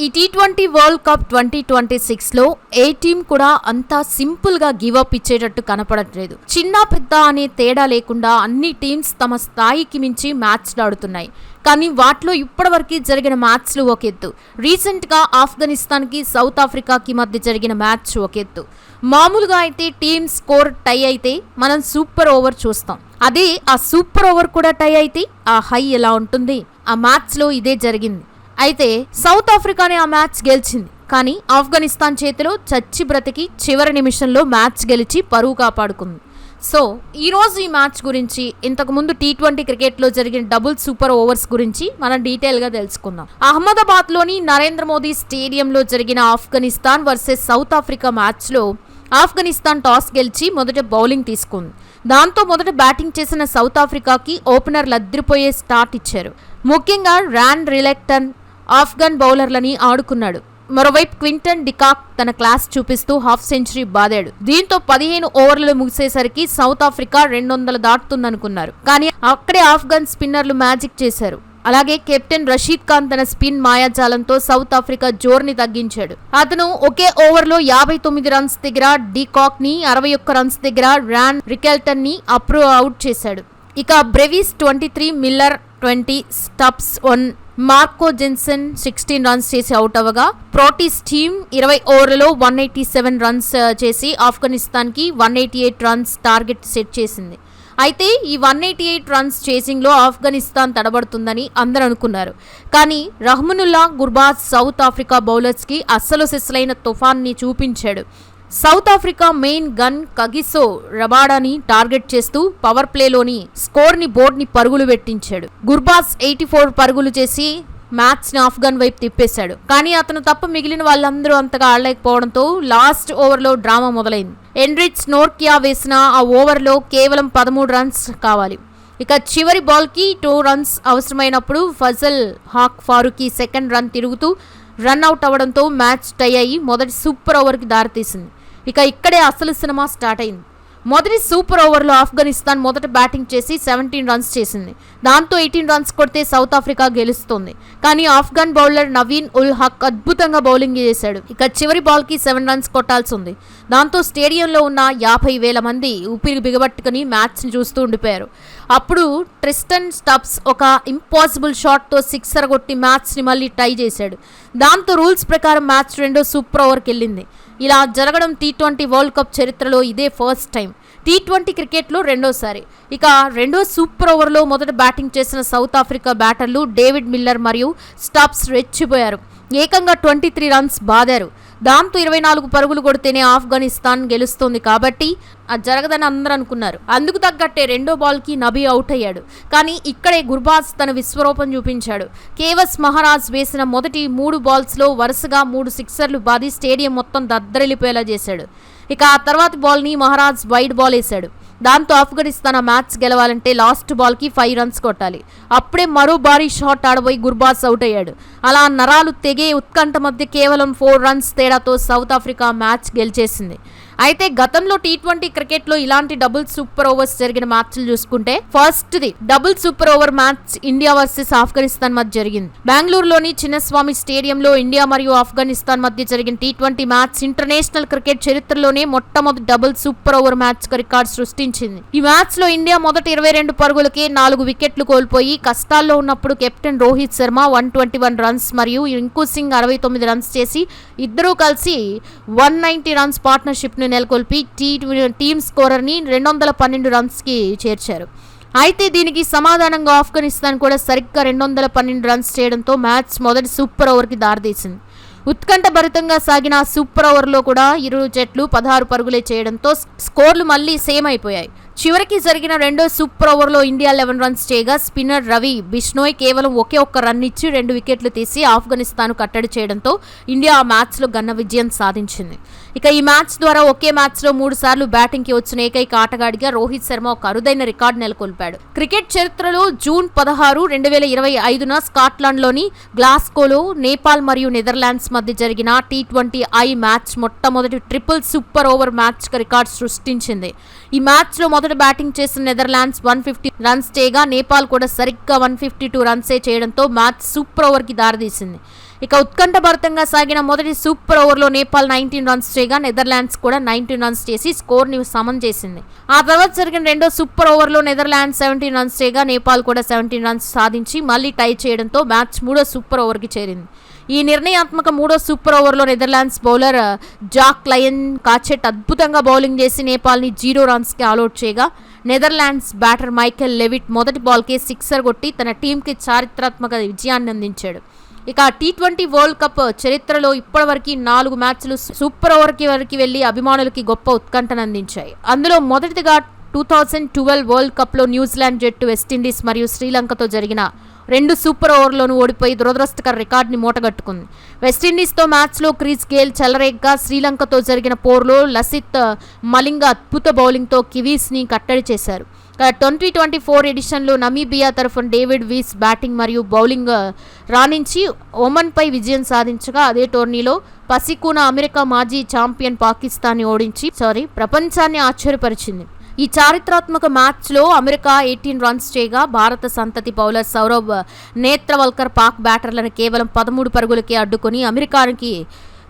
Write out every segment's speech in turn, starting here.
ఈ T20 world cup 2026లో ఏ team కూడా అంతా సింపుల్ గా గివ్ అప్ ఇచ్చేటట్టు కనపడట్లేదు. చిన్న పెద్ద అనే తేడా లేకుండా అన్ని టీమ్స్ తమ స్థాయికి మించి మ్యాచ్లు ఆడుతున్నాయి. కానీ వాటిలో ఇప్పటివరకు జరిగిన మ్యాచ్లు ఒక ఎత్తు. రీసెంట్ గా ఆఫ్ఘనిస్తాన్ కి సౌత్ ఆఫ్రికాకి మధ్య జరిగిన మ్యాచ్ ఒక ఎత్తు. మామూలుగా అయితే టీమ్ స్కోర్ టై అయితే మనం సూపర్ ఓవర్ చూస్తాం. అదే ఆ సూపర్ ఓవర్ కూడా టై అయితే ఆ హై ఎలా ఉంటుంది? ఆ మ్యాచ్ లో ఇదే జరిగింది. అయితే సౌత్ ఆఫ్రికానే ఆ మ్యాచ్ గెలిచింది. కానీ ఆఫ్ఘనిస్తాన్ చేతిలో చచ్చి బ్రతికి చివరి నిమిషంలో మ్యాచ్ గెలిచి పరువు కాపాడుకుంది. సో ఈ రోజు ఈ మ్యాచ్ గురించి, ఇంతకుముందు టీ20 క్రికెట్లో జరిగిన డబుల్ సూపర్ ఓవర్స్ గురించి మనం డీటెయిల్గా తెలుసుకుందాం. అహ్మదాబాద్లోని నరేంద్ర మోదీ స్టేడియంలో జరిగిన ఆఫ్ఘనిస్తాన్ వర్సెస్ సౌత్ ఆఫ్రికా మ్యాచ్లో ఆఫ్ఘనిస్తాన్ టాస్ గెలిచి మొదట బౌలింగ్ తీసుకుంది. దాంతో మొదట బ్యాటింగ్ చేసిన సౌత్ ఆఫ్రికాకి ఓపెనర్లు అద్రిపోయే స్టార్ట్ ఇచ్చారు. ముఖ్యంగా ర్యాన్ రిలెక్టన్ ఆఫ్ఘన్ బౌలర్లని ఆడుకున్నాడు. మరోవైపు క్వింటన్ డికాక్ తన క్లాస్ చూపిస్తూ హాఫ్ సెంచరీ బాదాడు. దీంతో 15 ఓవర్లు ముగిసేసరికి సౌత్ ఆఫ్రికా 200 దాటుతుందనుకున్నారు. కానీ అక్కడే ఆఫ్ఘన్ స్పిన్నర్లు మ్యాజిక్ చేశారు. అలాగే కెప్టెన్ రషీద్ ఖాన్ తన స్పిన్ మాయాజాలంతో సౌత్ ఆఫ్రికా జోర్ని తగ్గించాడు. అతను ఒకే ఓవర్లో 59 రన్స్ దగ్గర డికాక్ ని, 61 రన్స్ దగ్గర ర్యాన్ రికెల్టన్ ని అవుట్ చేశాడు. ఇక Brevis 23, Miller 20, Stubbs 1, Marco Jansen 16 runs చేసి అవుట్ అవ్వగా ప్రోటీస్ టీమ్ 20 ఓవర్లలో 187 రన్స్ చేసి ఆఫ్ఘనిస్తాన్ కి 188 రన్స్ టార్గెట్ సెట్ చేసింది. అయితే ఈ 188 రన్స్ చేసింగ్లో ఆఫ్ఘనిస్తాన్ తడబడుతుందని అందరూ అనుకున్నారు. కానీ రహ్మనుల్లా గుర్బాజ్ సౌత్ ఆఫ్రికా బౌలర్స్కి అస్సలు సిస్లైన తుఫాన్ని చూపించాడు. South Africa main gun Kagiso రబాడాని టార్గెట్ చేస్తూ పవర్ ప్లేలోని స్కోర్ని బోర్డ్ని పరుగులు పెట్టించాడు. గుర్బాజ్ 84 పరుగులు చేసి మ్యాచ్ని ఆఫ్ఘన్ వైపు తిప్పేశాడు. కానీ అతను తప్ప మిగిలిన వాళ్ళందరూ అంతగా ఆడలేకపోవడంతో లాస్ట్ ఓవర్లో డ్రామా మొదలైంది. ఎన్రిచ్ నోర్కియా వేసిన ఆ ఓవర్లో కేవలం 13 రన్స్ కావాలి. ఇక చివరి బాల్కి 2 రన్స్ అవసరమైనప్పుడు Fazal Haq Farooqi second run run out రన్అట్ అవ్వడంతో మ్యాచ్ టై అయ్యి మొదటి సూపర్ ఓవర్కి దారితీసింది. ఇక ఇక్కడే అసలు సినిమా స్టార్ట్ అయింది. మొదటి సూపర్ ఓవర్లో ఆఫ్ఘనిస్తాన్ మొదట బ్యాటింగ్ చేసి 17 రన్స్ చేసింది. దాంతో 18 రన్స్ కొడితే సౌత్ ఆఫ్రికా గెలుస్తుంది. కానీ ఆఫ్ఘన్ బౌలర్ నవీన్ ఉల్ హక్ అద్భుతంగా బౌలింగ్ చేశాడు. ఇక చివరి బాల్కి 7 రన్స్ కొట్టాల్సి ఉంది. దాంతో స్టేడియంలో ఉన్న 50,000 మంది ఊపిరి బిగబట్టుకుని మ్యాచ్ని చూస్తూ ఉండిపోయారు. అప్పుడు ట్రిస్టన్ స్టబ్స్ ఒక ఇంపాసిబుల్ షాట్తో సిక్సర్ కొట్టి మ్యాచ్ని మళ్ళీ టై చేశాడు. దాంతో రూల్స్ ప్రకారం మ్యాచ్ రెండో సూపర్ ఓవర్కి వెళ్ళింది. ఇలా జరగడం టీ20 వరల్డ్ కప్ చరిత్రలో ఇదే ఫస్ట్ టైం. టీ20 క్రికెట్లో రెండోసారి. ఇక రెండో సూపర్ ఓవర్లో మొదట బ్యాటింగ్ చేసిన సౌత్ ఆఫ్రికా బ్యాటర్లు డేవిడ్ మిల్లర్ మరియు స్టబ్స్ రెచ్చిపోయారు. ఏకంగా 23 రన్స్ బాదారు. దాంతో 24 పరుగులు కొడితేనే ఆఫ్ఘనిస్తాన్ గెలుస్తుంది. కాబట్టి అది జరగదని అందరూ అనుకున్నారు. అందుకు తగ్గట్టే రెండో బాల్కి నబీ అవుట్ అయ్యాడు. కానీ ఇక్కడే గుర్బాజ్ తన విశ్వరూపం చూపించాడు. కేవస్ మహారాజ్ వేసిన మొదటి 3 బాల్స్లో వరుసగా 3 సిక్సర్లు బాది స్టేడియం మొత్తం దద్దరిల్లిపోయేలా చేశాడు. ఇక ఆ తర్వాత బాల్ని మహారాజ్ వైడ్ బాల్ వేశాడు. దాంతో ఆఫ్ఘనిస్తాన్ ఆ మ్యాచ్ గెలవాలంటే లాస్ట్ బాల్కి 5 రన్స్ కొట్టాలి. అప్పుడే మరో భారీ షాట్ ఆడబోయి గుర్బాజ్ అవుట్ అయ్యాడు. అలా నరాలు తెగే ఉత్కంఠ మధ్య కేవలం 4 రన్స్ తేడాతో సౌత్ ఆఫ్రికా మ్యాచ్ గెలిచేసింది. అయితే గతంలో టీ20 క్రికెట్లో ఇలాంటి డబుల్ సూపర్ ఓవర్స్ జరిగిన మ్యాచ్లు చూసుకుంటే ఫస్ట్ది double super over match India versus Afghanistan మధ్య జరిగింది. బెంగళూరులోని చిన్నస్వామి స్టేడియంలో ఇండియా మరియు ఆఫ్ఘనిస్తాన్ మధ్య జరిగిన టీ20 మ్యాచ్ ఇంటర్నేషనల్ క్రికెట్ చరిత్రలోనే మొట్టమొదటి double super over match record సృష్టించింది. ఈ మ్యాచ్ లో ఇండియా మొదటి 22 పరుగులకే 4 వికెట్లు కోల్పోయి కష్టాల్లో ఉన్నప్పుడు కెప్టెన్ రోహిత్ శర్మ 121 రన్స్ మరియు రింకు సింగ్ 69 రన్స్ చేసి ఇద్దరూ కలిసి 190 రన్స్ పార్ట్నర్షిప్ నెలకొల్పి టీమ్ స్కోరర్ని 212 రన్స్కి చేర్చారు. అయితే దీనికి సమాధానంగా ఆఫ్ఘనిస్తాన్ కూడా సరిగ్గా 212 రన్స్ చేయడంతో మ్యాచ్ మొదటి సూపర్ ఓవర్కి దారితీసింది. ఉత్కంఠభరితంగా సాగిన సూపర్ ఓవర్లో కూడా ఇరు జట్లు 16 పరుగులే చేయడంతో స్కోర్లు మళ్ళీ సేమ్ అయిపోయాయి. చివరికి జరిగిన రెండో సూపర్ ఓవర్లో ఇండియా 11 రన్స్ చేయగా స్పిన్నర్ రవి బిష్నోయ్ కేవలం ఒకే ఒక్క రన్ ఇచ్చి 2 వికెట్లు తీసి ఆఫ్ఘనిస్తాన్ కట్టడి చేయడంతో ఇండియా ఆ మ్యాచ్లో ఘన విజయం సాధించింది. ఇక ఈ మ్యాచ్ ద్వారా ఒకే మ్యాచ్లో 3 సార్లు బ్యాటింగ్కి వచ్చిన ఏకైక ఆటగాడిగా రోహిత్ శర్మ ఒక అరుదైన రికార్డు నెలకొల్పాడు. క్రికెట్ చరిత్రలో జూన్ 16, 2025న స్కాట్లాండ్లోని గ్లాస్గోలో నేపాల్ మరియు నెదర్లాండ్స్ మధ్య జరిగిన టీ20 మ్యాచ్ మొట్టమొదటి triple super over match record సృష్టించింది. ఈ మ్యాచ్లో మొదట బ్యాటింగ్ చేసిన నెదర్లాండ్స్ 150 రన్స్ చేయగా నేపాల్ కూడా సరిగ్గా 152 రన్సే చేయడంతో మ్యాచ్ సూపర్ ఓవర్కి దారితీసింది. ఇక ఉత్కంఠభరితంగా సాగిన మొదటి సూపర్ ఓవర్లో నేపాల్ 19 రన్స్ చేయగా నెదర్లాండ్స్ కూడా 19 రన్స్ చేసి స్కోర్ని సమం చేసింది. ఆ తర్వాత జరిగిన రెండో సూపర్ ఓవర్లో నెదర్లాండ్స్ 17 రన్స్ చేయగా నేపాల్ కూడా 17 రన్స్ సాధించి మళ్లీ టై చేయడంతో మ్యాచ్ మూడో సూపర్ ఓవర్కి చేరింది. ఈ నిర్ణయాత్మక మూడో సూపర్ ఓవర్లో నెదర్లాండ్స్ బౌలర్ జాక్ లయన్ కాచెట్ అద్భుతంగా బౌలింగ్ చేసి నేపాల్ని 0 రన్స్కి ఆల్అౌట్ చేయగా నెదర్లాండ్స్ బ్యాటర్ మైకెల్ లెవిట్ మొదటి బాల్కే సిక్సర్ కొట్టి తన టీంకి చారిత్రాత్మక విజయాన్ని అందించాడు. ఇక T20 వరల్డ్ కప్ చరిత్రలో ఇప్పటివరకు 4 మ్యాచ్లు సూపర్ ఓవర్కి వరకు వెళ్లి అభిమానులకి గొప్ప ఉత్కంఠను అందించాయి. అందులో మొదటిగా 2012 వరల్డ్ కప్లో న్యూజిలాండ్ జట్టు వెస్టిండీస్ మరియు శ్రీలంకతో జరిగిన 2 సూపర్ ఓవర్లోనూ ఓడిపోయి దురదృష్టకర రికార్డుని మూటగట్టుకుంది. వెస్టిండీస్తో మ్యాచ్లో క్రిస్ గేల్ చెలరేగ్గా శ్రీలంకతో జరిగిన పోరులో లసిత్ మలింగ అద్భుత బౌలింగ్తో కివీస్ని కట్టడి చేశారు. 2024 ఎడిషన్లో నమీబియా తరఫున డేవిడ్ వీస్ బ్యాటింగ్ మరియు బౌలింగ్ రాణించి ఒమన్పై విజయం సాధించగా అదే టోర్నీలో పసికూన అమెరికా మాజీ ఛాంపియన్ పాకిస్తాన్ని ఓడించి ప్రపంచాన్ని ఆశ్చర్యపరిచింది. ఈ చారిత్రాత్మక మ్యాచ్లో అమెరికా 18 రన్స్ చేయగా భారత సంతతి బౌలర్ సౌరవ్ నేత్రవల్కర్ పాక్ బ్యాటర్లను కేవలం 13 పరుగులకే అడ్డుకొని అమెరికానికి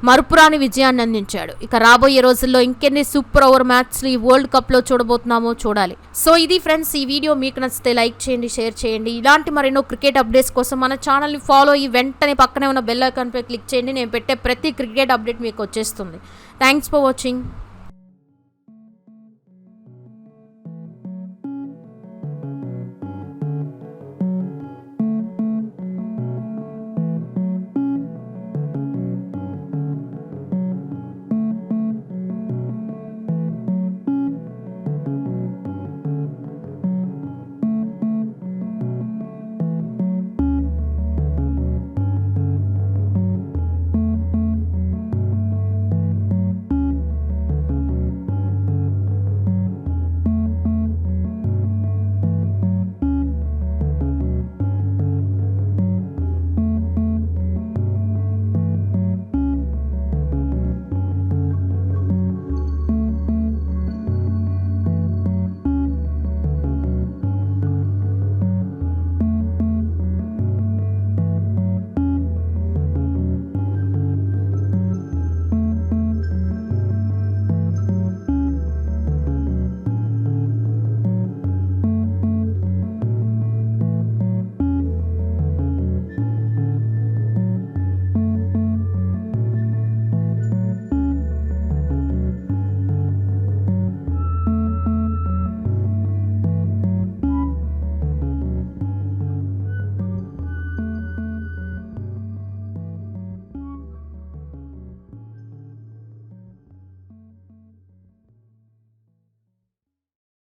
మరుపురాని విజయాన్ని అందించాడు. ఇక రాబోయే రోజుల్లో ఇంకెన్ని సూపర్ ఓవర్ మ్యాచ్లు ఈ వరల్డ్ కప్లో చూడబోతున్నామో చూడాలి. సో ఇది ఫ్రెండ్స్, ఈ వీడియో మీకు నచ్చితే లైక్ చేయండి, షేర్ చేయండి. ఇలాంటి మరెన్నో క్రికెట్ అప్డేట్స్ కోసం మన ఛానల్ని ఫాలో అయ్యి వెంటనే పక్కనే ఉన్న బెల్ ఐకాన్పై క్లిక్ చేయండి. నేను పెట్టే ప్రతి క్రికెట్ అప్డేట్ మీకు వచ్చేస్తుంది. Thanks for watching.